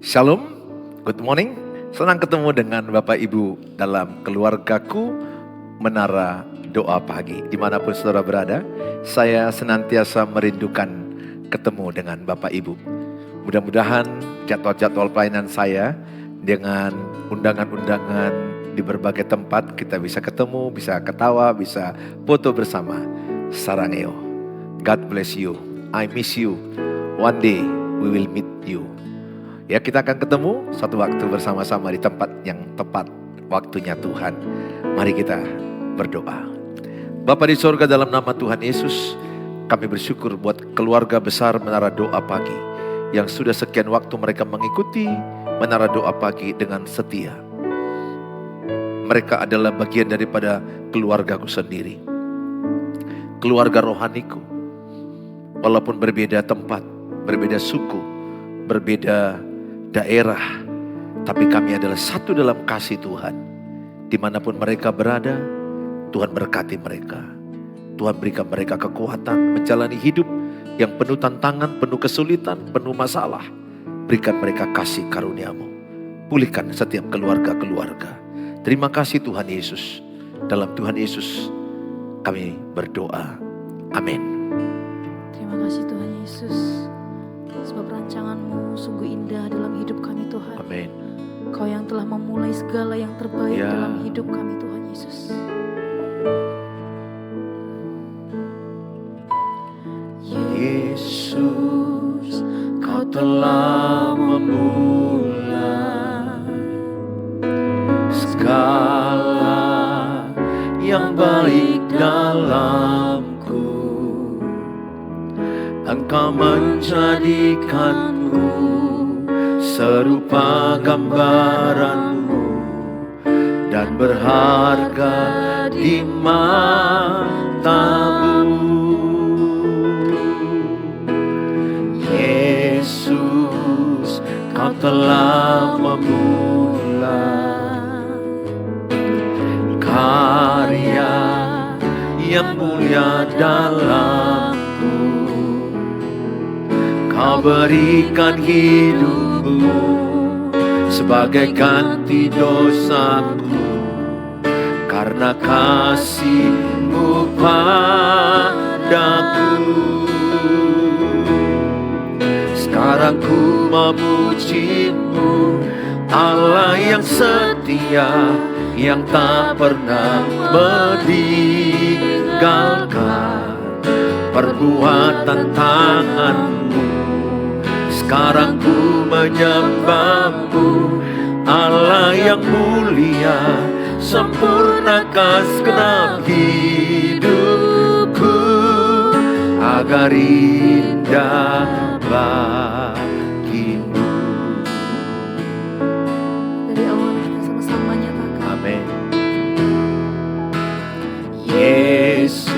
Shalom, good morning. Senang ketemu dengan Bapak Ibu dalam keluargaku Menara Doa Pagi. Dimanapun saudara berada, saya senantiasa merindukan ketemu dengan Bapak Ibu. Mudah-mudahan jadwal-jadwal pelayanan saya dengan undangan-undangan di berbagai tempat kita bisa ketemu, bisa ketawa, bisa foto bersama. Sarangeo, God bless you, I miss you, one day we will meet you. Ya, kita akan ketemu satu waktu bersama-sama di tempat yang tepat waktunya Tuhan. Mari kita berdoa. Bapa di sorga, dalam nama Tuhan Yesus, kami bersyukur buat keluarga besar Menara Doa Pagi yang sudah sekian waktu mereka mengikuti Menara Doa Pagi dengan setia. Mereka adalah bagian daripada keluargaku sendiri, keluarga rohaniku. Walaupun berbeda tempat, berbeda suku, berbeda daerah, tapi kami adalah satu dalam kasih Tuhan. Dimanapun mereka berada, Tuhan berkati mereka. Tuhan berikan mereka kekuatan menjalani hidup yang penuh tantangan, penuh kesulitan, penuh masalah. Berikan mereka kasih karunia-Mu. Pulihkan setiap keluarga-keluarga. Terima kasih Tuhan Yesus. Dalam Tuhan Yesus kami berdoa. Amin. Terima kasih Tuhan Yesus. Sebab rancangan-Mu sungguh indah dalam hidup kami Tuhan. Amin. Kau yang telah memulai segala yang terbaik dalam hidup kami Tuhan Yesus. Yesus, Kau telah memulai segala yang baik dalamku. Engkau menjadikanku serupa gambaran-Mu dan berharga di mata-Mu. Yesus, Kau telah memulai karya yang mulia dalamku. Kau berikan hidup-Mu sebagai ganti dosaku, karena kasih-Mu padaku. Sekarang ku memuji-Mu, Allah yang setia, yang tak pernah meninggalkan perbuatan tangan-Mu. Sekarang ku menyembah-Mu, Allah yang mulia, sempurnakan segenap hidupku agar indah bagi-Mu. Dari awal kita sama-sama nyatakan. Amin. Yesus,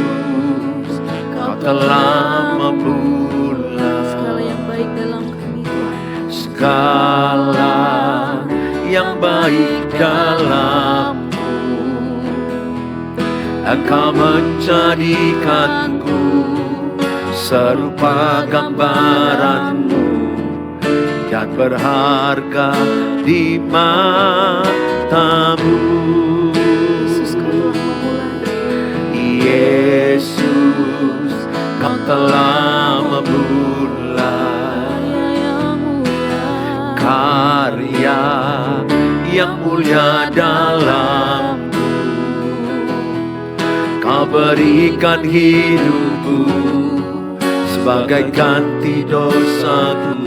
Kau telah memulai Segala yang baik dalam kami Tuhan. segala yang baik dalamku. Engkau menjadikanku serupa gambaran-Mu dan berharga di mata-Mu. Yesus, Kau telah memulai. Yesus, Kau telah memulai karya yang mulia dalamku. Kau berikan hidup-Mu sebagai ganti dosaku,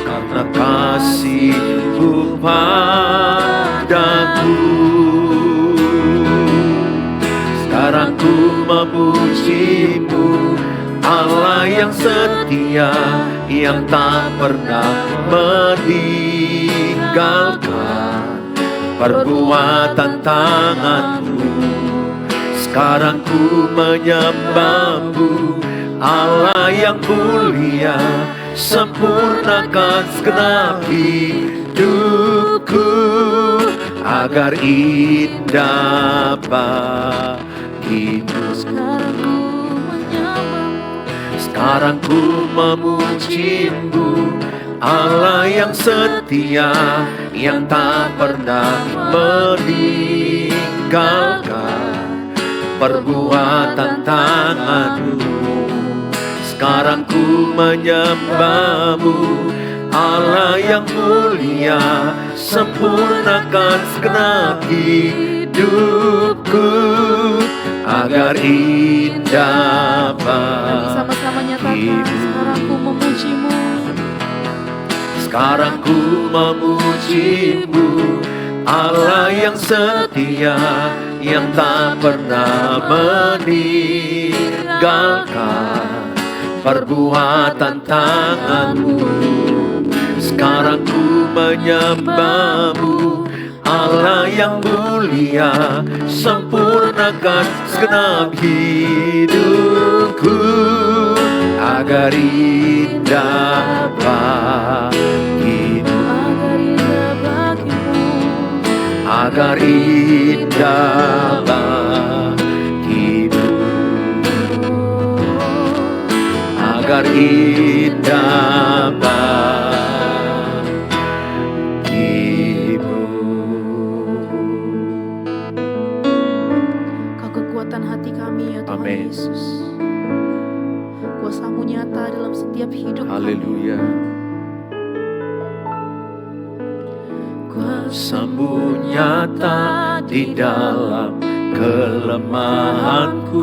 karena kasih-Mu padaku. Sekarang ku memuji-Mu, Allah yang setia, yang tak pernah meninggalkan perbuatan tangan-Mu. Sekarang ku menyembah-Mu, Allah yang mulia, sempurnakan segenap hidupku agar indah bagi-Mu. Sekarang ku memuji-Mu, Allah yang setia, yang tak pernah meninggalkan perbuatan tanganmu. Sekarang ku menyembahmu, Allah yang mulia, sempurnakan segenap hidupku agar indah Kami sama-sama nyatakan, sekarang ku memujimu. Sekarang ku memujimu, Allah yang setia, yang tak pernah meninggalkan perbuatan tanganmu. Sekarang ku menyembahmu, Allah yang mulia, sempurnakan segenap hidupku agar indah bagimu, agar indah bagimu, agar indah bagimu. Kau kekuatan hati kami ya Tuhan Amin. Yesus. Kuasa-Mu nyata dalam setiap hidup Haleluya. Kuasa-Mu nyata di dalam kelemahanku,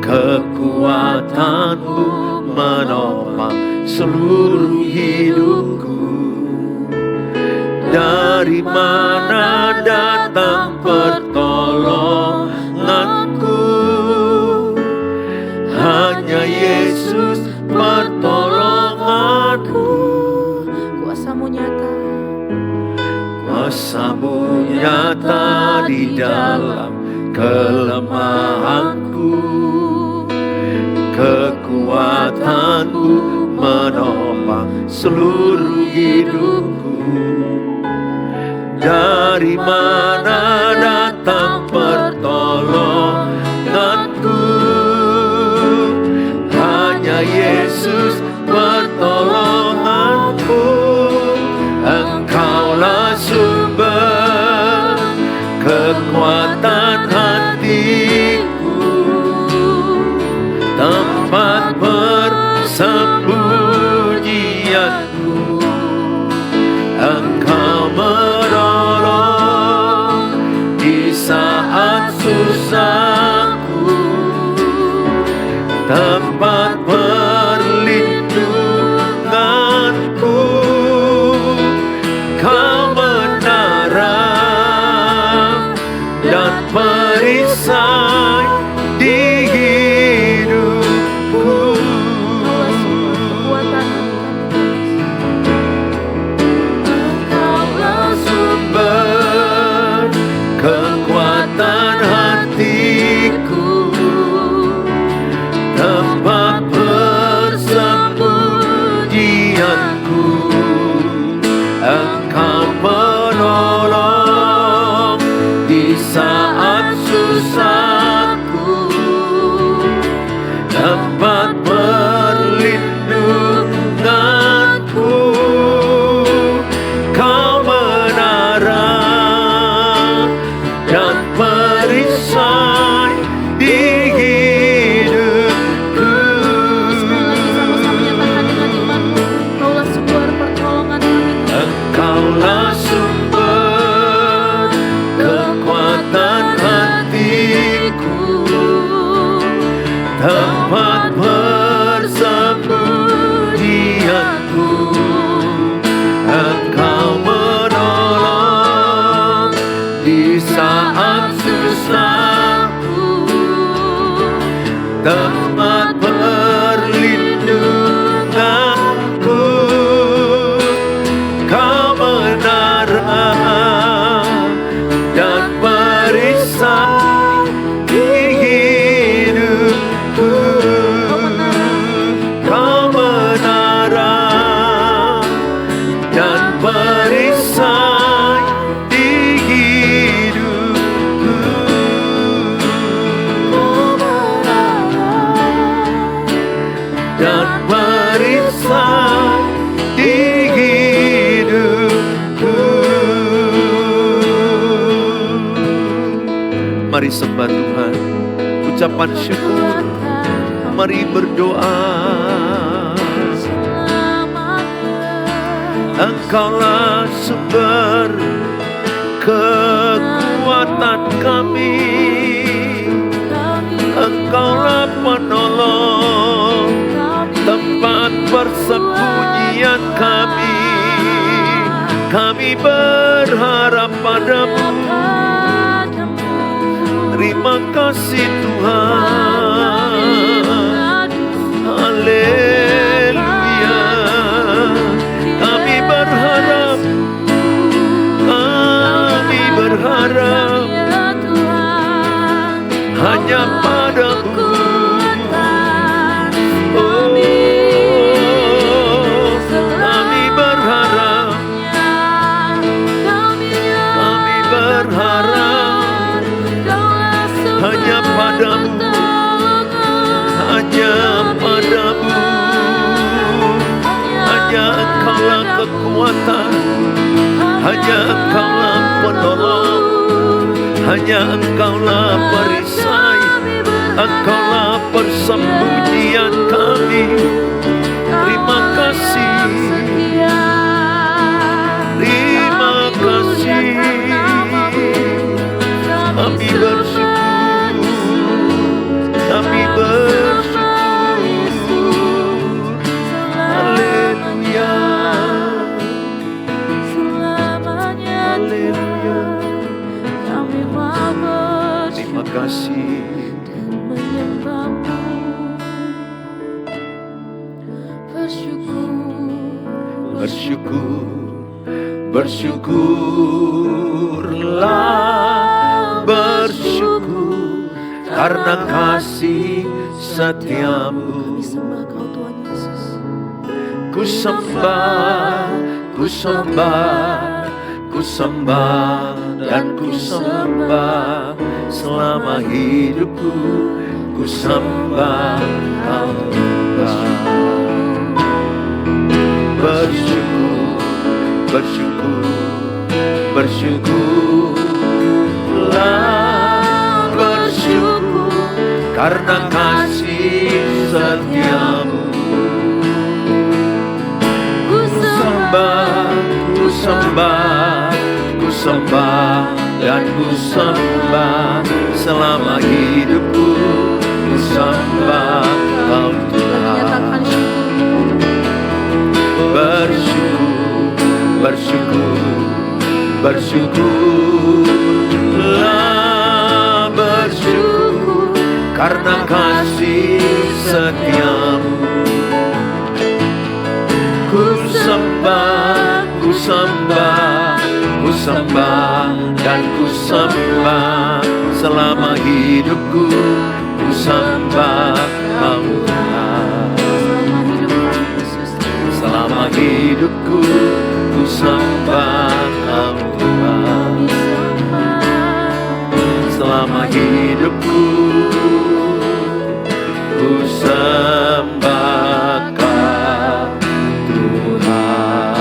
kekuatan-Mu menopang seluruh hidupku. Dari mana datang pertolonganku? Hanya Yesus pertolonganku. Kuasa-Mu nyata, Kuasa-Mu nyata di dalam kelemahanku, kekuatan-Mu menopang seluruh hidupku. Dari mana datang pertolonganku? Hanya Yesus pertolonganku. Engkaulah sumber kekuatan hatiku, tempat persembunyianku. Engkau menolong di saat Mari sembah Tuhan. Ucapan syukur. Mari berdoa. Engkaulah sumber kekuatan kami. Engkaulah penolong, tempat persembunyian kami. Kami berharap padamu. Terima kasih Tuhan. Haleluya. Kami berharap hanya padamu. Oh, kami berharap hanya padamu, hanya padamu. Hanya Engkaulah kekuatan, hanya Engkaulah penolong, hanya Engkaulah perisai, Engkaulah persembunyian kami. Terima kasih, terima kasih. Kami bersyukur, kami bersyukur. Haleluya, haleluya. Terima kasih. Bersyukur, bersyukurlah, bersyukur karena kasih setiamu. Ku sembah, ku sembah, ku sembah dan ku sembah selama hidupku. Ku sembah Kau Tuhan. Bersyukur, bersyukur, bersyukurlah, bersyukur karena kasih setiamu. Ku sembah, ku sembah, ku sembah dan ku sembah selama hidupku. Ku sembah Kau Tuhan. Bersyukur, bersyukur, bersyukurlah, bersyukur karena kasih setiamu. Ku sembah, ku sembah, ku sembah dan ku sembah selama hidupku. Ku sembah Kau Tuhan. Selama hidupku, ku sembah Kau Tuhan. Selama hidupku, ku sembah Kau Tuhan.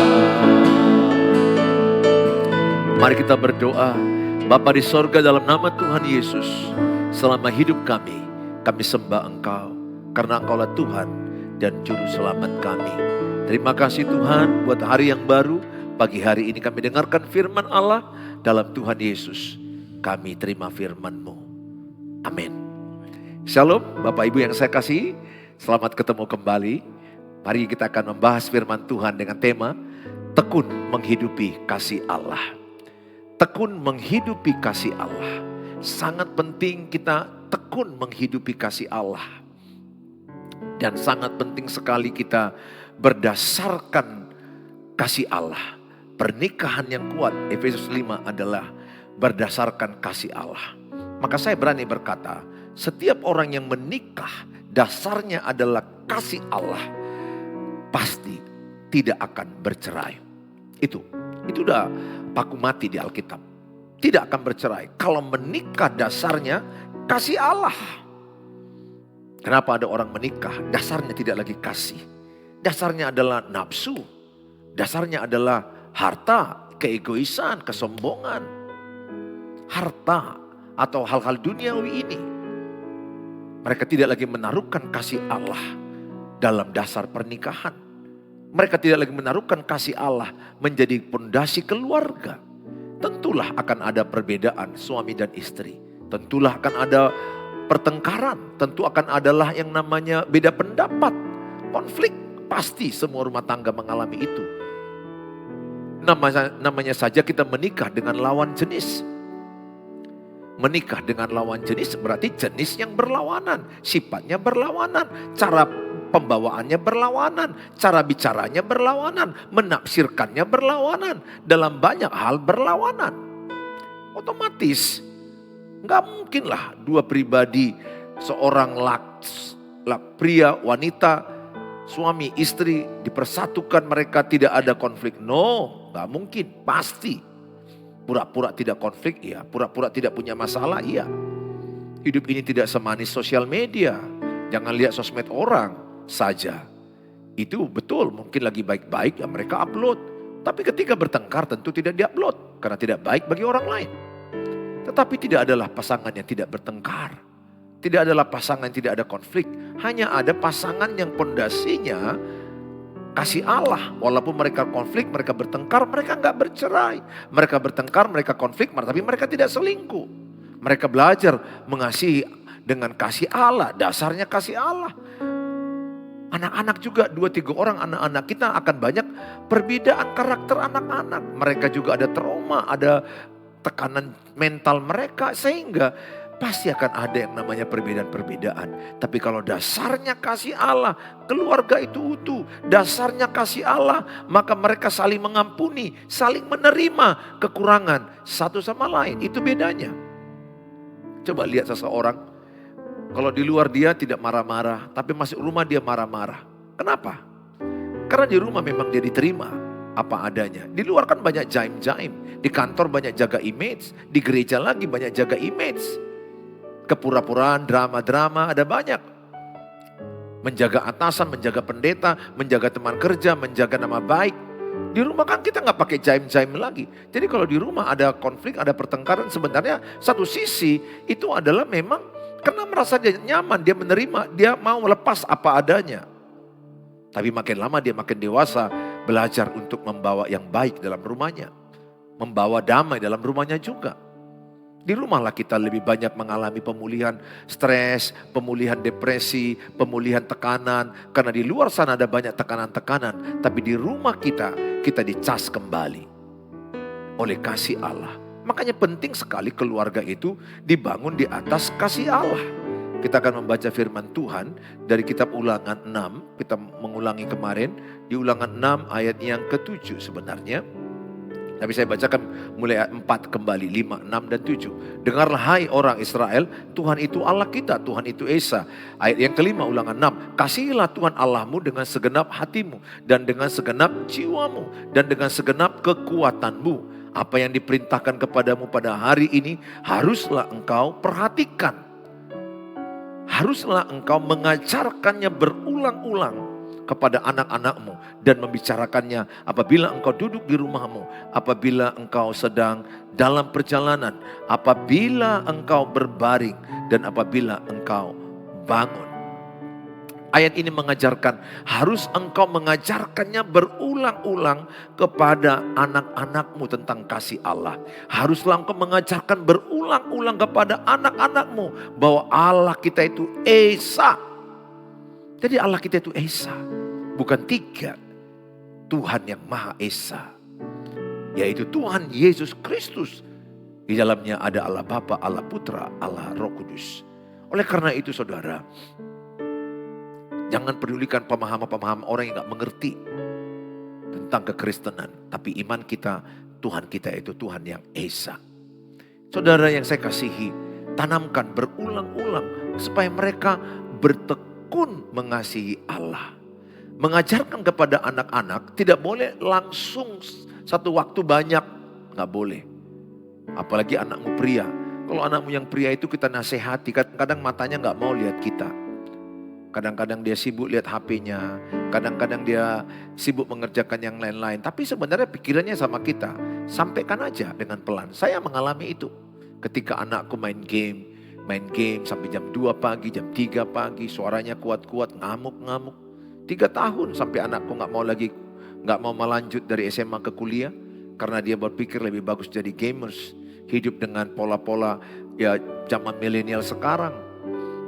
Mari kita berdoa. Bapa di sorga, dalam nama Tuhan Yesus, selama hidup kami sembah Engkau. Karena Engkaulah Tuhan dan Juru Selamat kami. Terima kasih Tuhan buat hari yang baru. Pagi hari ini kami dengarkan firman Allah dalam Tuhan Yesus. Kami terima firman-Mu. Amin. Shalom Bapak Ibu yang saya kasihi. Selamat ketemu kembali. Mari kita akan membahas firman Tuhan dengan tema tekun menghidupi kasih Allah. Tekun menghidupi kasih Allah. Sangat penting kita tekun menghidupi kasih Allah. Dan sangat penting sekali kita berdasarkan kasih Allah. Pernikahan yang kuat, Efesus 5 adalah berdasarkan kasih Allah. Maka saya berani berkata, setiap orang yang menikah dasarnya adalah kasih Allah, pasti tidak akan bercerai. Itu udah paku mati di Alkitab. Tidak akan bercerai. Kalau menikah dasarnya kasih Allah. Kenapa ada orang menikah? Dasarnya tidak lagi kasih. Dasarnya adalah nafsu. Dasarnya adalah harta, keegoisan, kesombongan. Harta atau hal-hal duniawi ini. Mereka tidak lagi menaruhkan kasih Allah dalam dasar pernikahan. Mereka tidak lagi menaruhkan kasih Allah menjadi pondasi keluarga. Tentulah akan ada perbedaan suami dan istri. Tentulah akan ada pertengkaran. Tentu akan adalah yang namanya beda pendapat, konflik. Pasti semua rumah tangga mengalami itu. Namanya saja kita menikah dengan lawan jenis. Menikah dengan lawan jenis berarti jenis yang berlawanan, sifatnya berlawanan, cara pembawaannya berlawanan, cara bicaranya berlawanan, menafsirkannya berlawanan, dalam banyak hal berlawanan. Otomatis nggak mungkinlah dua pribadi, seorang pria, wanita, suami, istri dipersatukan mereka tidak ada konflik. No, nggak mungkin, pasti. Pura-pura tidak konflik, iya. Pura-pura tidak punya masalah, iya. Hidup ini tidak semanis sosial media. Jangan lihat sosmed orang saja. Itu betul, mungkin lagi baik-baik ya mereka upload. Tapi ketika bertengkar tentu tidak diupload. Karena tidak baik bagi orang lain. Tetapi tidak adalah pasangan yang tidak bertengkar. Tidak adalah pasangan yang tidak ada konflik. Hanya ada pasangan yang pondasinya kasih Allah. Walaupun mereka konflik, mereka bertengkar, mereka enggak bercerai. Mereka bertengkar, mereka konflik, tapi mereka tidak selingkuh. Mereka belajar mengasihi dengan kasih Allah. Dasarnya kasih Allah. Anak-anak juga 2-3 orang anak-anak kita akan banyak perbedaan karakter anak-anak. Mereka juga ada trauma, ada tekanan mental mereka. Sehingga pasti akan ada yang namanya perbedaan-perbedaan. Tapi kalau dasarnya kasih Allah, keluarga itu utuh. Dasarnya kasih Allah, maka mereka saling mengampuni, saling menerima kekurangan satu sama lain. Itu bedanya. Coba lihat seseorang, kalau di luar dia tidak marah-marah, tapi masuk rumah dia marah-marah. Kenapa? Karena di rumah memang dia diterima apa adanya. Di luar kan banyak jaim-jaim. Di kantor banyak jaga image. Di gereja lagi banyak jaga image. Kepura-puraan, drama-drama ada banyak. Menjaga atasan, menjaga pendeta, menjaga teman kerja, menjaga nama baik. Di rumah kan kita nggak pakai jaim-jaim lagi. Jadi kalau di rumah ada konflik, ada pertengkaran, sebenarnya satu sisi itu adalah memang karena merasa dia nyaman, dia menerima, dia mau melepas apa adanya. Tapi makin lama dia makin dewasa, belajar untuk membawa yang baik dalam rumahnya. Membawa damai dalam rumahnya juga. Di rumahlah kita lebih banyak mengalami pemulihan stres, pemulihan depresi, pemulihan tekanan. Karena di luar sana ada banyak tekanan-tekanan. Tapi di rumah kita dicas kembali oleh kasih Allah. Makanya penting sekali keluarga itu dibangun di atas kasih Allah. Kita akan membaca firman Tuhan dari kitab Ulangan 6. Kita mengulangi kemarin di Ulangan 6 ayat yang ke-7 sebenarnya. Tapi saya bacakan mulai ayat 4 kembali, 5, 6 dan 7. Dengarlah hai orang Israel, Tuhan itu Allah kita, Tuhan itu Esa. Ayat yang kelima Ulangan 6. Kasihilah Tuhan Allahmu dengan segenap hatimu dan dengan segenap jiwamu dan dengan segenap kekuatanmu. Apa yang diperintahkan kepadamu pada hari ini haruslah engkau perhatikan. Haruslah engkau mengajarkannya berulang-ulang kepada anak-anakmu dan membicarakannya apabila engkau duduk di rumahmu, apabila engkau sedang dalam perjalanan, apabila engkau berbaring dan apabila engkau bangun. Ayat ini mengajarkan harus engkau mengajarkannya berulang-ulang kepada anak-anakmu tentang kasih Allah. Haruslah engkau mengajarkan berulang-ulang kepada anak-anakmu bahwa Allah kita itu Esa. Jadi Allah kita itu Esa, bukan 3. Tuhan yang Maha Esa, yaitu Tuhan Yesus Kristus. Di dalamnya ada Allah Bapa, Allah Putra, Allah Roh Kudus. Oleh karena itu saudara, jangan pedulikan pemahaman-pemahaman orang yang gak mengerti tentang kekristenan. Tapi iman kita, Tuhan kita itu Tuhan yang Esa. Saudara yang saya kasihi, tanamkan berulang-ulang supaya mereka bertekun mengasihi Allah. Mengajarkan kepada anak-anak tidak boleh langsung satu waktu banyak. Gak boleh. Apalagi anakmu pria. Kalau anakmu yang pria itu kita nasihati. Kadang-kadang matanya gak mau lihat kita. Kadang-kadang dia sibuk lihat HP-nya. Kadang-kadang dia sibuk mengerjakan yang lain-lain. Tapi sebenarnya pikirannya sama kita. Sampaikan aja dengan pelan. Saya mengalami itu. Ketika anakku main game sampai jam 2 pagi, jam 3 pagi, suaranya kuat-kuat, ngamuk-ngamuk. 3 tahun sampai anakku nggak mau melanjut dari SMA ke kuliah. Karena dia berpikir lebih bagus jadi gamers. Hidup dengan pola-pola ya zaman milenial sekarang.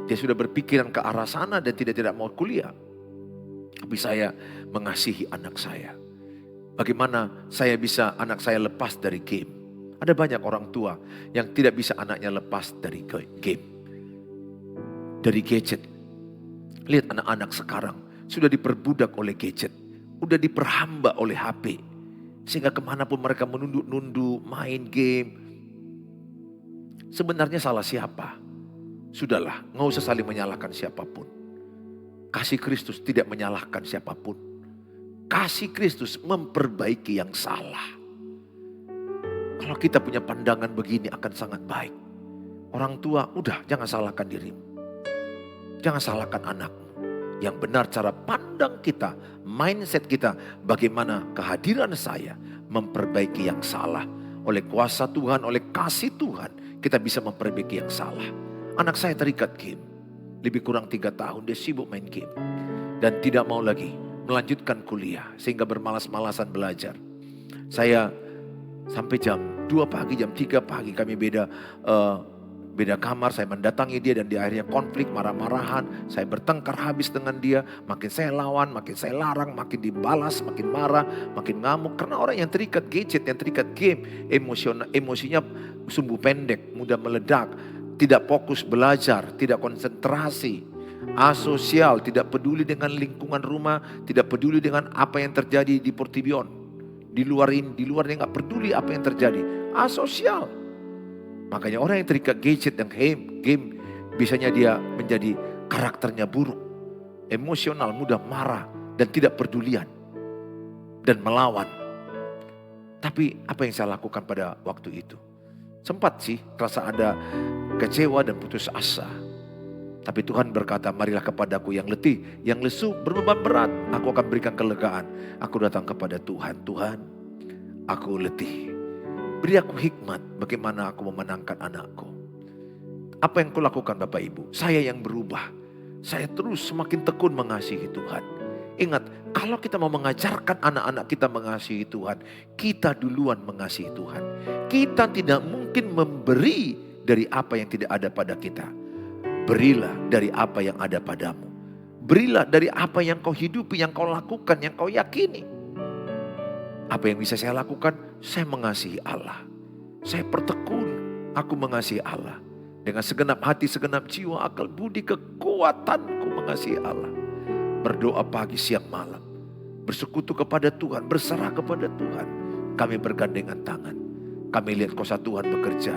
Dia sudah berpikiran ke arah sana dan tidak mau kuliah. Tapi saya mengasihi anak saya. Bagaimana saya bisa anak saya lepas dari game? Ada banyak orang tua yang tidak bisa anaknya lepas dari game, dari gadget. Lihat anak-anak sekarang sudah diperbudak oleh gadget, sudah diperhamba oleh HP. Sehingga kemanapun mereka menunduk-nunduk, main game. Sebenarnya salah siapa? Sudahlah, nggak usah saling menyalahkan siapapun. Kasih Kristus tidak menyalahkan siapapun. Kasih Kristus memperbaiki yang salah. Kalau kita punya pandangan begini akan sangat baik. Orang tua, udah jangan salahkan dirimu. Jangan salahkan anakmu. Yang benar cara pandang kita, mindset kita, bagaimana kehadiran saya memperbaiki yang salah. Oleh kuasa Tuhan, oleh kasih Tuhan, kita bisa memperbaiki yang salah. Anak saya terikat game. Lebih kurang 3 tahun dia sibuk main game. Dan tidak mau lagi melanjutkan kuliah. Sehingga bermalas-malasan belajar. Saya sampai jam 2 pagi, jam 3 pagi kami beda kamar. Saya mendatangi dia dan dia akhirnya konflik, marah-marahan. Saya bertengkar habis dengan dia. Makin saya lawan, makin saya larang, makin dibalas, makin marah, makin ngamuk. Karena orang yang terikat gadget, yang terikat game, emosinya sumbu pendek, mudah meledak. Tidak fokus belajar, tidak konsentrasi, asosial, tidak peduli dengan lingkungan rumah, tidak peduli dengan apa yang terjadi di Portibion. Di luarnya nggak peduli apa yang terjadi, asosial. Makanya orang yang terikat gadget dan game, biasanya dia menjadi karakternya buruk, emosional, mudah marah dan tidak pedulian dan melawan. Tapi apa yang saya lakukan pada waktu itu? Sempat sih terasa ada kecewa dan putus asa. Tapi Tuhan berkata, marilah kepadaku yang letih, yang lesu, berbeban berat. Aku akan berikan kelegaan. Aku datang kepada Tuhan. Tuhan, aku letih. Beri aku hikmat bagaimana aku memenangkan anakku. Apa yang kulakukan Bapak Ibu? Saya yang berubah. Saya terus semakin tekun mengasihi Tuhan. Ingat, kalau kita mau mengajarkan anak-anak kita mengasihi Tuhan, kita duluan mengasihi Tuhan. Kita tidak mungkin memberi dari apa yang tidak ada pada kita. Berilah dari apa yang ada padamu. Berilah dari apa yang kau hidupi, yang kau lakukan, yang kau yakini. Apa yang bisa saya lakukan? Saya mengasihi Allah. Saya bertekun, aku mengasihi Allah. Dengan segenap hati, segenap jiwa, akal, budi, kekuatanku mengasihi Allah. Berdoa pagi, siang, malam. Bersekutu kepada Tuhan, berserah kepada Tuhan. Kami bergandengan tangan. Kami lihat kuasa Tuhan bekerja.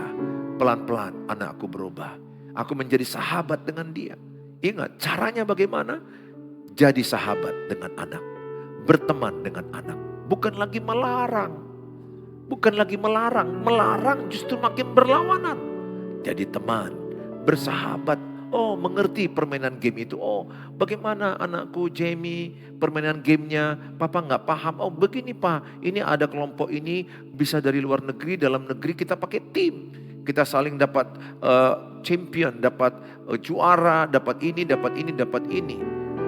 Pelan-pelan anakku berubah. Aku menjadi sahabat dengan dia. Ingat caranya bagaimana? Jadi sahabat dengan anak. Berteman dengan anak. Bukan lagi melarang. Bukan lagi melarang. Melarang justru makin berlawanan. Jadi teman. Bersahabat. Oh, mengerti permainan game itu. Oh, bagaimana anakku Jamie permainan gamenya. Papa gak paham. Oh, begini Pak. Ini ada kelompok ini. Bisa dari luar negeri, dalam negeri kita pakai tim. Kita saling dapat champion, dapat juara, dapat ini, dapat ini, dapat ini.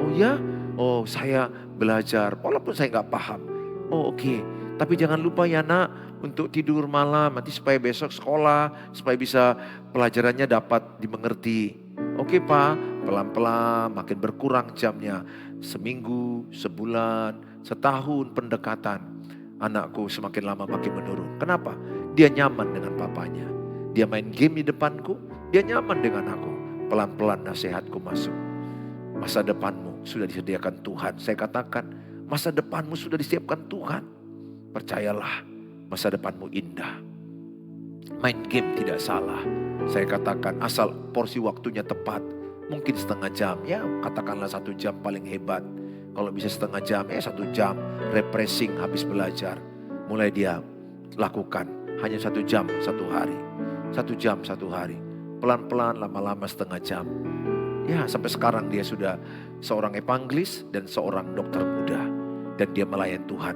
Oh ya? Oh, saya belajar. Walaupun saya gak paham. Oh, oke. Tapi jangan lupa ya nak, untuk tidur malam. Nanti supaya besok sekolah, supaya bisa pelajarannya dapat dimengerti. Oke Pak, pelan-pelan makin berkurang jamnya. Seminggu, sebulan, setahun pendekatan. Anakku semakin lama makin menurun. Kenapa? Dia nyaman dengan papanya. Dia main game di depanku, dia nyaman dengan aku. Pelan-pelan nasihatku masuk. Masa depanmu sudah disediakan Tuhan. Saya katakan, masa depanmu sudah disiapkan Tuhan. Percayalah, masa depanmu indah. Main game tidak salah. Saya katakan asal porsi waktunya tepat. Mungkin setengah jam, ya katakanlah 1 jam paling hebat. Kalau bisa setengah jam, 1 jam refreshing habis belajar. Mulai dia lakukan hanya 1 jam 1 hari. 1 jam 1 hari. Pelan-pelan lama-lama setengah jam. Ya sampai sekarang dia sudah seorang evangelis dan seorang dokter muda. Dan dia melayan Tuhan.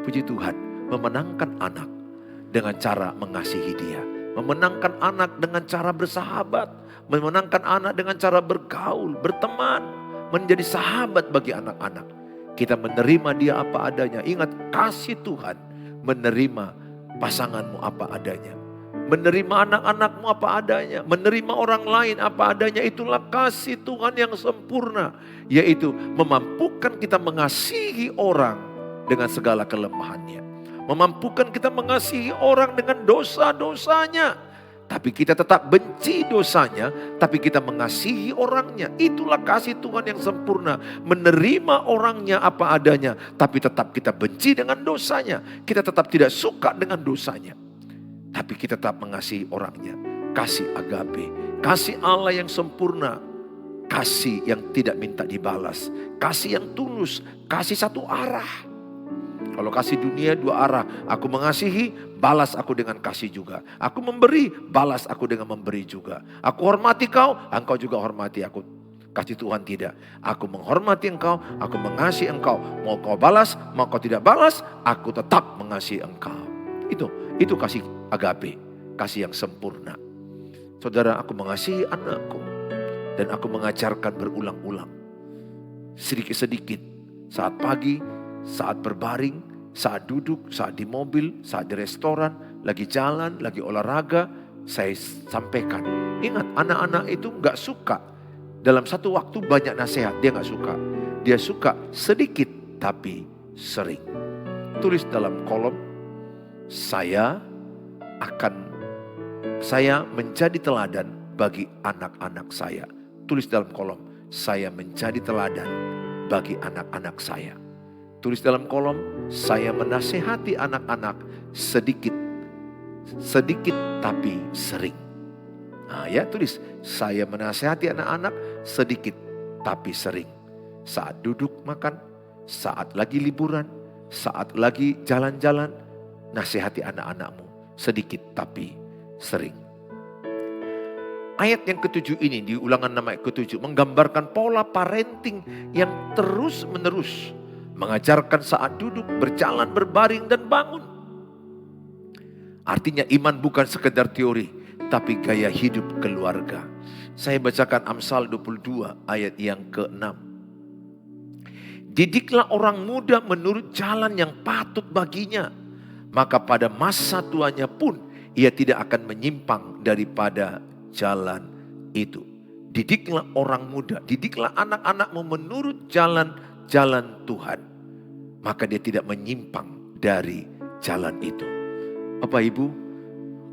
Puji Tuhan, memenangkan anak dengan cara mengasihi dia. memenangkan anak dengan cara bersahabat, memenangkan anak dengan cara bergaul, berteman, menjadi sahabat bagi anak-anak. Kita menerima dia apa adanya. Ingat, kasih Tuhan menerima pasanganmu apa adanya. Menerima anak-anakmu apa adanya. Menerima orang lain apa adanya. Itulah kasih Tuhan yang sempurna. Yaitu memampukan kita mengasihi orang dengan segala kelemahannya. Memampukan kita mengasihi orang dengan dosa-dosanya. Tapi kita tetap benci dosanya, tapi kita mengasihi orangnya. Itulah kasih Tuhan yang sempurna. Menerima orangnya apa adanya, tapi tetap kita benci dengan dosanya. Kita tetap tidak suka dengan dosanya. Tapi kita tetap mengasihi orangnya. Kasih agape, kasih Allah yang sempurna. Kasih yang tidak minta dibalas. Kasih yang tulus, kasih satu arah. Kalau kasih dunia dua arah. Aku mengasihi, balas aku dengan kasih juga. Aku memberi, balas aku dengan memberi juga. Aku hormati kau, engkau juga hormati aku. Kasih Tuhan tidak. Aku menghormati engkau, aku mengasihi engkau. Mau kau balas, mau kau tidak balas, aku tetap mengasihi engkau. Itu kasih agape, kasih yang sempurna. Saudara, aku mengasihi anakku. Dan aku mengajarkan berulang-ulang. Sedikit-sedikit. Saat pagi, saat berbaring, saat duduk, saat di mobil, saat di restoran, lagi jalan, lagi olahraga, saya sampaikan. Ingat, anak-anak itu gak suka dalam satu waktu banyak nasihat, dia gak suka. Dia suka sedikit tapi sering. Tulis dalam kolom, saya menjadi teladan bagi anak-anak saya. Tulis dalam kolom, saya menjadi teladan bagi anak-anak saya. Tulis dalam kolom, saya menasehati anak-anak sedikit tapi sering. Nah ya, tulis, saya menasehati anak-anak sedikit tapi sering. Saat duduk makan, saat lagi liburan, saat lagi jalan-jalan, nasihati anak-anakmu sedikit tapi sering. Ayat yang ketujuh ini di Ulangan 6 ayat ketujuh menggambarkan pola parenting yang terus menerus. Mengajarkan saat duduk, berjalan, berbaring, dan bangun. Artinya iman bukan sekedar teori, tapi gaya hidup keluarga. Saya bacakan Amsal 22 ayat yang ke-6. Didiklah orang muda menurut jalan yang patut baginya. Maka pada masa tuanya pun ia tidak akan menyimpang daripada jalan itu. Didiklah orang muda, didiklah anak-anakmu menurut jalan Tuhan. Maka dia tidak menyimpang dari jalan itu. Bapak Ibu,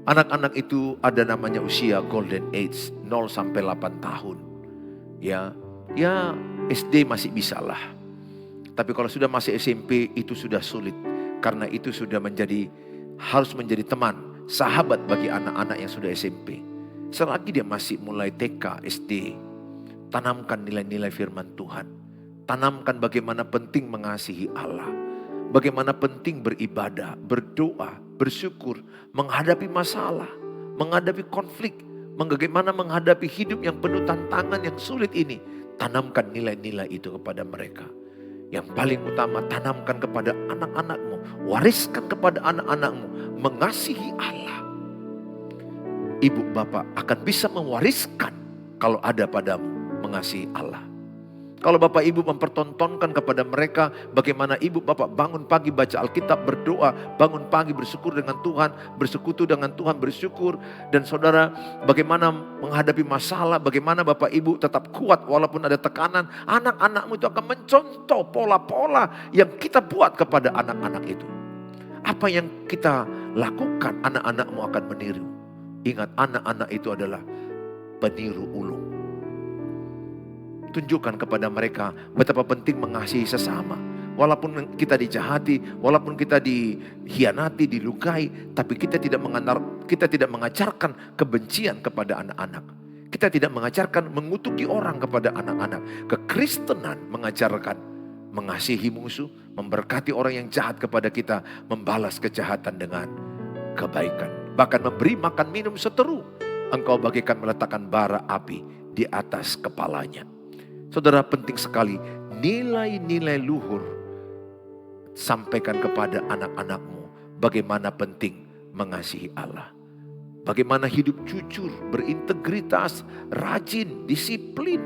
anak-anak itu ada namanya usia golden age, 0 sampai 8 tahun. Ya SD masih bisa lah. Tapi kalau sudah masih SMP itu sudah sulit. Karena itu sudah harus menjadi teman, sahabat bagi anak-anak yang sudah SMP. Selagi dia masih mulai TK, SD, tanamkan nilai-nilai firman Tuhan. Tanamkan bagaimana penting mengasihi Allah. Bagaimana penting beribadah, berdoa, bersyukur, menghadapi masalah, menghadapi konflik, bagaimana menghadapi hidup yang penuh tantangan yang sulit ini. Tanamkan nilai-nilai itu kepada mereka. Yang paling utama, tanamkan kepada anak-anakmu, wariskan kepada anak-anakmu, mengasihi Allah. Ibu bapak akan bisa mewariskan kalau ada padamu mengasihi Allah. Kalau bapak ibu mempertontonkan kepada mereka bagaimana ibu bapak bangun pagi baca Alkitab, berdoa, bangun pagi bersyukur dengan Tuhan, bersekutu dengan Tuhan, bersyukur. Dan saudara bagaimana menghadapi masalah, bagaimana bapak ibu tetap kuat walaupun ada tekanan. Anak-anakmu itu akan mencontoh pola-pola yang kita buat kepada anak-anak itu. Apa yang kita lakukan anak-anakmu akan meniru. Ingat, anak-anak itu adalah peniru ulung. Tunjukkan kepada mereka betapa penting mengasihi sesama. Walaupun kita dijahati, walaupun kita dikhianati, dilukai, tapi kita tidak mengajarkan kebencian kepada anak-anak. Kita tidak mengajarkan mengutuki orang kepada anak-anak. Kekristenan mengajarkan mengasihi musuh, memberkati orang yang jahat kepada kita, membalas kejahatan dengan kebaikan. Bahkan memberi makan minum seteru. Engkau bagaikan meletakkan bara api di atas kepalanya. Saudara, penting sekali nilai-nilai luhur sampaikan kepada anak-anakmu bagaimana penting mengasihi Allah. Bagaimana hidup jujur, berintegritas, rajin, disiplin,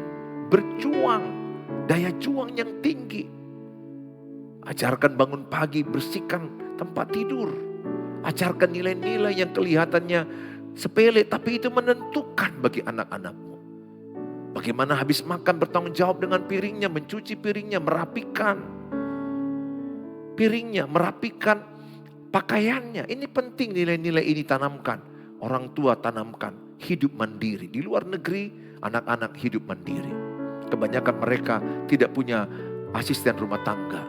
berjuang, daya juang yang tinggi. Ajarkan bangun pagi, bersihkan tempat tidur. Ajarkan nilai-nilai yang kelihatannya sepele, tapi itu menentukan bagi anak-anakmu. Bagaimana habis makan bertanggung jawab dengan piringnya, mencuci piringnya, merapikan piringnya, merapikan pakaiannya. Ini penting, nilai-nilai ini tanamkan. Orang tua tanamkan hidup mandiri. Di luar negeri anak-anak hidup mandiri. Kebanyakan mereka tidak punya asisten rumah tangga.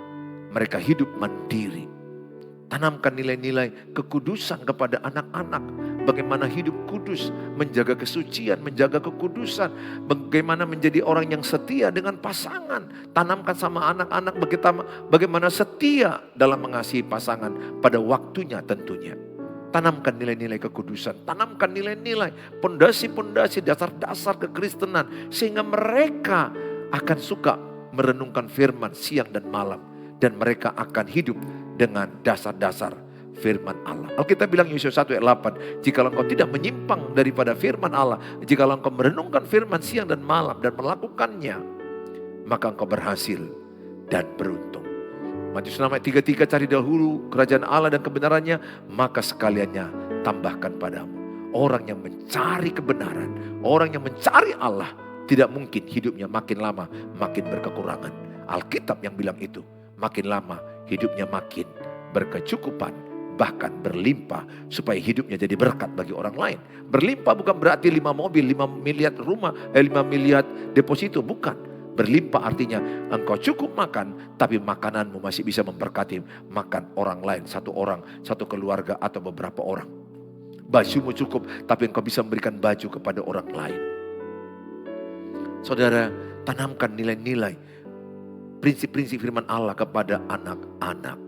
Mereka hidup mandiri. Tanamkan nilai-nilai kekudusan kepada anak-anak. Bagaimana hidup kudus, menjaga kesucian, menjaga kekudusan. Bagaimana menjadi orang yang setia dengan pasangan. Tanamkan sama anak-anak bagaimana setia dalam mengasihi pasangan pada waktunya tentunya. Tanamkan nilai-nilai kekudusan, tanamkan nilai-nilai, pondasi-pondasi, dasar-dasar kekristenan. Sehingga mereka akan suka merenungkan firman siang dan malam. Dan mereka akan hidup dengan dasar-dasar firman Allah. Alkitab bilang Yesaya 1 ayat 8, jikalau engkau tidak menyimpang daripada firman Allah, jikalau engkau merenungkan firman siang dan malam dan melakukannya, maka engkau berhasil dan beruntung. Matius 6 ayat 33, cari dahulu kerajaan Allah dan kebenarannya, maka sekaliannya tambahkan padamu. Orang yang mencari kebenaran, orang yang mencari Allah, tidak mungkin hidupnya makin lama makin berkekurangan. Alkitab yang bilang itu, makin lama hidupnya makin berkecukupan, bahkan berlimpah, supaya hidupnya jadi berkat bagi orang lain. Berlimpah bukan berarti 5 mobil, 5 miliar rumah, 5 miliar deposito, bukan. Berlimpah artinya engkau cukup makan, tapi makananmu masih bisa memberkati makan orang lain, satu orang, satu keluarga atau beberapa orang. Bajumu cukup, tapi engkau bisa memberikan baju kepada orang lain. Saudara, tanamkan nilai-nilai, prinsip-prinsip firman Allah kepada anak-anak.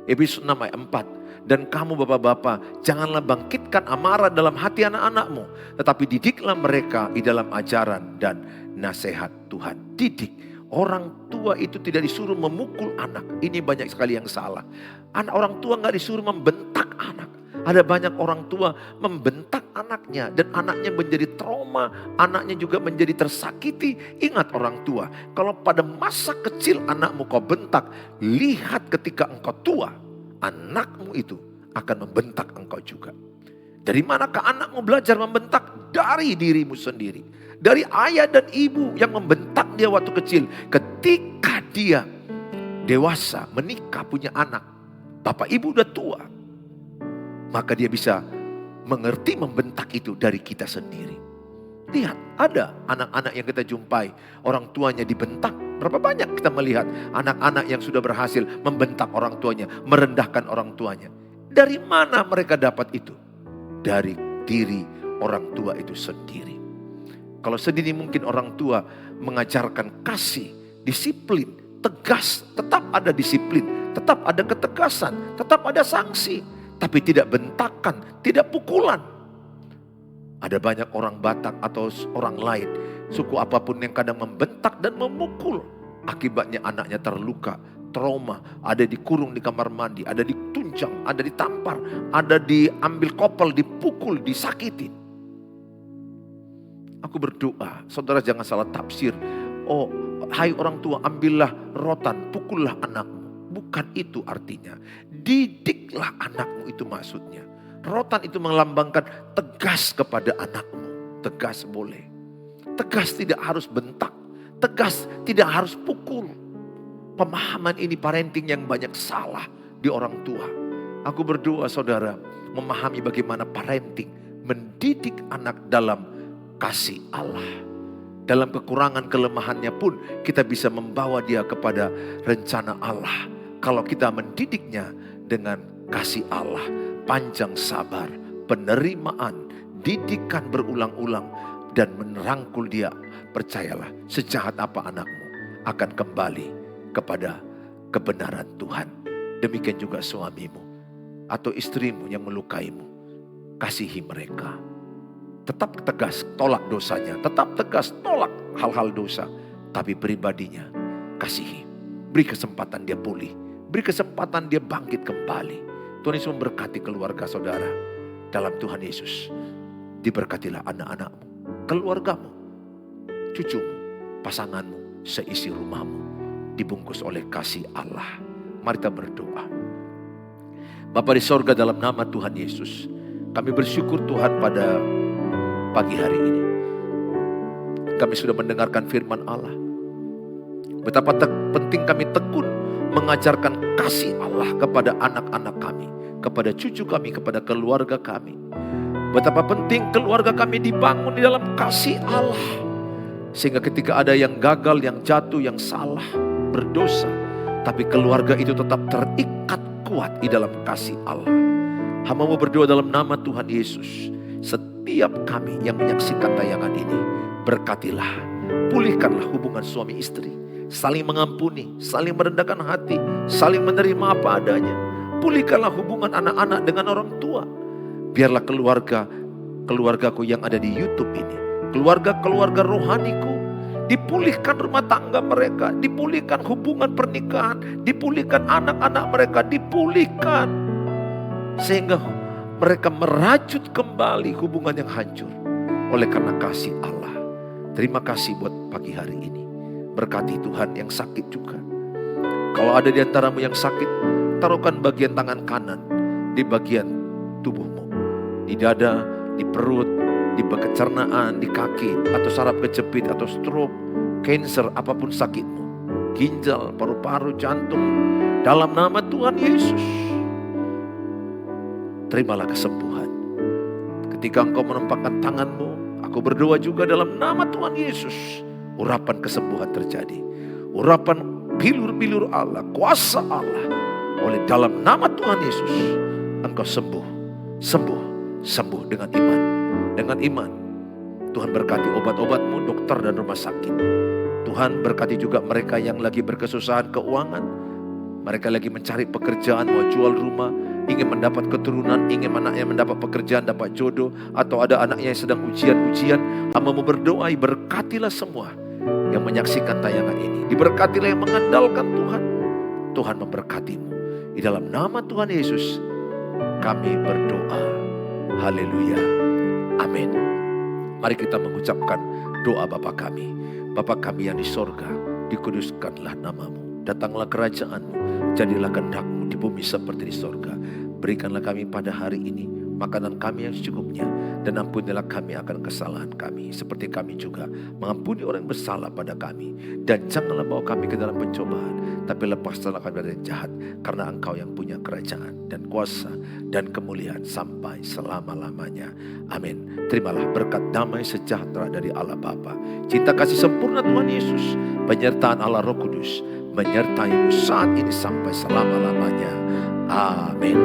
Efesus 6 ayat 4. Dan kamu bapak-bapak, janganlah bangkitkan amarah dalam hati anak-anakmu, tetapi didiklah mereka di dalam ajaran dan nasihat Tuhan. Didik. Orang tua itu tidak disuruh memukul anak. Ini banyak sekali yang salah. Orang tua gak disuruh membentak anak. Ada banyak orang tua membentak anaknya dan anaknya menjadi trauma, anaknya juga menjadi tersakiti. Ingat orang tua, kalau pada masa kecil anakmu kau bentak, lihat ketika engkau tua, anakmu itu akan membentak engkau juga. Dari manakah anakmu belajar membentak? Dari dirimu sendiri. Dari ayah dan ibu yang membentak dia waktu kecil. Ketika dia dewasa, menikah, punya anak, bapak ibu udah tua, maka dia bisa mengerti membentak itu dari kita sendiri. Lihat, ada anak-anak yang kita jumpai, orang tuanya dibentak. Berapa banyak kita melihat anak-anak yang sudah berhasil membentak orang tuanya, merendahkan orang tuanya. Dari mana mereka dapat itu? Dari diri orang tua itu sendiri. Kalau sedini mungkin orang tua mengajarkan kasih, disiplin, tegas, tetap ada disiplin, tetap ada ketegasan, tetap ada sanksi. Tapi tidak bentakan, tidak pukulan. Ada banyak orang Batak atau orang lain, suku apapun yang kadang membentak dan memukul. Akibatnya anaknya terluka, trauma, ada dikurung di kamar mandi, ada ditunjang, ada ditampar, ada diambil kopel, dipukul, disakitin. Aku berdoa, saudara jangan salah tafsir. Oh, hai orang tua, ambillah rotan, pukullah anakmu. Bukan itu artinya. Didiklah anakmu, itu maksudnya. Rotan itu melambangkan tegas kepada anakmu. Tegas boleh. Tegas tidak harus bentak. Tegas tidak harus pukul. Pemahaman ini parenting yang banyak salah di orang tua. Aku berdoa saudara memahami bagaimana parenting mendidik anak dalam kasih Allah. Dalam kekurangan kelemahannya pun kita bisa membawa dia kepada rencana Allah. Kalau kita mendidiknya dengan kasih Allah, panjang sabar, penerimaan, didikan berulang-ulang dan merangkul dia. Percayalah, sejahat apa anakmu akan kembali kepada kebenaran Tuhan. Demikian juga suamimu atau istrimu yang melukaimu. Kasihi mereka. Tetap tegas, tolak dosanya. Tetap tegas, tolak hal-hal dosa. Tapi pribadinya, kasihi. Beri kesempatan dia pulih. Beri kesempatan dia bangkit kembali. Tuhan Yesus memberkati keluarga saudara. dalam Tuhan Yesus. Diberkatilah anak-anakmu, keluargamu, cucumu, pasanganmu, seisi rumahmu, dibungkus oleh kasih Allah. Mari kita berdoa. Bapa di sorga, dalam nama Tuhan Yesus, kami bersyukur Tuhan pada pagi hari ini. Kami sudah mendengarkan firman Allah. Betapa penting kami tekun mengajarkan kasih Allah kepada anak-anak kami, kepada cucu kami, kepada keluarga kami. Betapa penting keluarga kami dibangun di dalam kasih Allah. Sehingga ketika ada yang gagal, yang jatuh, yang salah, berdosa, tapi keluarga itu tetap terikat kuat di dalam kasih Allah. Hamba-Mu berdoa dalam nama Tuhan Yesus. Setiap kami yang menyaksikan tayangan ini, berkatilah, pulihkanlah hubungan suami istri, saling mengampuni, saling merendahkan hati, saling menerima apa adanya. Pulihkanlah hubungan anak-anak dengan orang tua. Biarlah keluargaku yang ada di YouTube ini, keluarga rohaniku, dipulihkan rumah tangga mereka, dipulihkan hubungan pernikahan, dipulihkan anak-anak mereka, dipulihkan. Sehingga mereka merajut kembali hubungan yang hancur oleh karena kasih Allah. Terima kasih buat pagi hari ini. Berkati Tuhan yang sakit juga. Kalau ada di antaramu yang sakit, taruhkan bagian tangan kanan di bagian tubuhmu. Di dada, di perut, di pencernaan, di kaki, atau saraf kejepit, atau stroke, cancer, apapun sakitmu. Ginjal, paru-paru, jantung. Dalam nama Tuhan Yesus, terimalah kesembuhan. Ketika engkau menempatkan tanganmu, aku berdoa juga dalam nama Tuhan Yesus. Urapan kesembuhan terjadi. Urapan bilur-bilur Allah, kuasa Allah. Oleh dalam nama Tuhan Yesus, engkau sembuh, sembuh, sembuh dengan iman. Dengan iman, Tuhan berkati obat-obatmu, dokter dan rumah sakit. Tuhan berkati juga mereka yang lagi berkesusahan keuangan. Mereka lagi mencari pekerjaan, mau jual rumah, ingin mendapat keturunan, ingin anaknya mendapat pekerjaan, dapat jodoh, atau ada anaknya yang sedang ujian-ujian. Hamba-Mu berdoa, berkatilah semua yang menyaksikan tayangan ini. Diberkatilah yang mengandalkan Tuhan. Tuhan memberkatimu. Di dalam nama Tuhan Yesus, kami berdoa. Haleluya. Amin. Mari kita mengucapkan doa Bapa kami. Bapa kami yang di sorga, dikuduskanlah nama-Mu. Datanglah kerajaan-Mu, jadilah kehendak-Mu di bumi seperti di sorga. Berikanlah kami pada hari ini makanan kami yang secukupnya, dan ampunilah kami akan kesalahan kami, seperti kami juga mengampuni orang yang bersalah pada kami. Dan janganlah bawa kami ke dalam pencobaan, tapi lepaskanlah kami dari jahat, karena Engkau yang punya kerajaan dan kuasa dan kemuliaan sampai selama-lamanya. Amin. Terimalah berkat damai sejahtera dari Allah Bapa, cinta kasih sempurna Tuhan Yesus, penyertaan Allah Roh Kudus menyertaimu saat ini sampai selama-lamanya. Amin.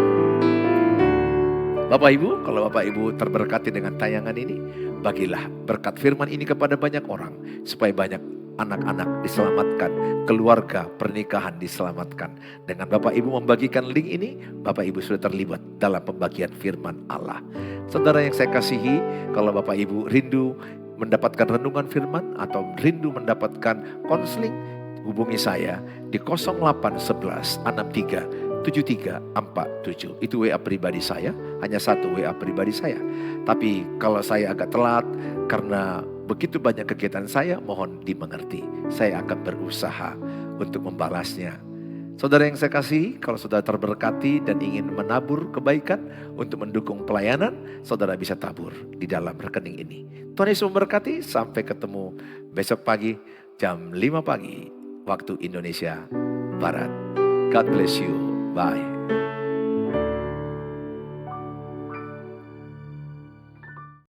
Bapak Ibu, kalau Bapak Ibu terberkati dengan tayangan ini, bagilah berkat firman ini kepada banyak orang, supaya banyak anak-anak diselamatkan, keluarga pernikahan diselamatkan. Dengan Bapak Ibu membagikan link ini, Bapak Ibu sudah terlibat dalam pembagian firman Allah. Saudara yang saya kasihi, kalau Bapak Ibu rindu mendapatkan renungan firman atau rindu mendapatkan konseling, hubungi saya di 0811 63 7347. Itu WA pribadi saya, hanya satu WA pribadi saya. Tapi kalau saya agak telat karena begitu banyak kegiatan saya, mohon dimengerti. Saya akan berusaha untuk membalasnya. Saudara yang saya kasih, kalau saudara terberkati dan ingin menabur kebaikan untuk mendukung pelayanan, saudara bisa tabur di dalam rekening ini. Tuhan Yesus memberkati, sampai ketemu besok pagi jam 5 pagi waktu Indonesia Barat. God bless you. Bye.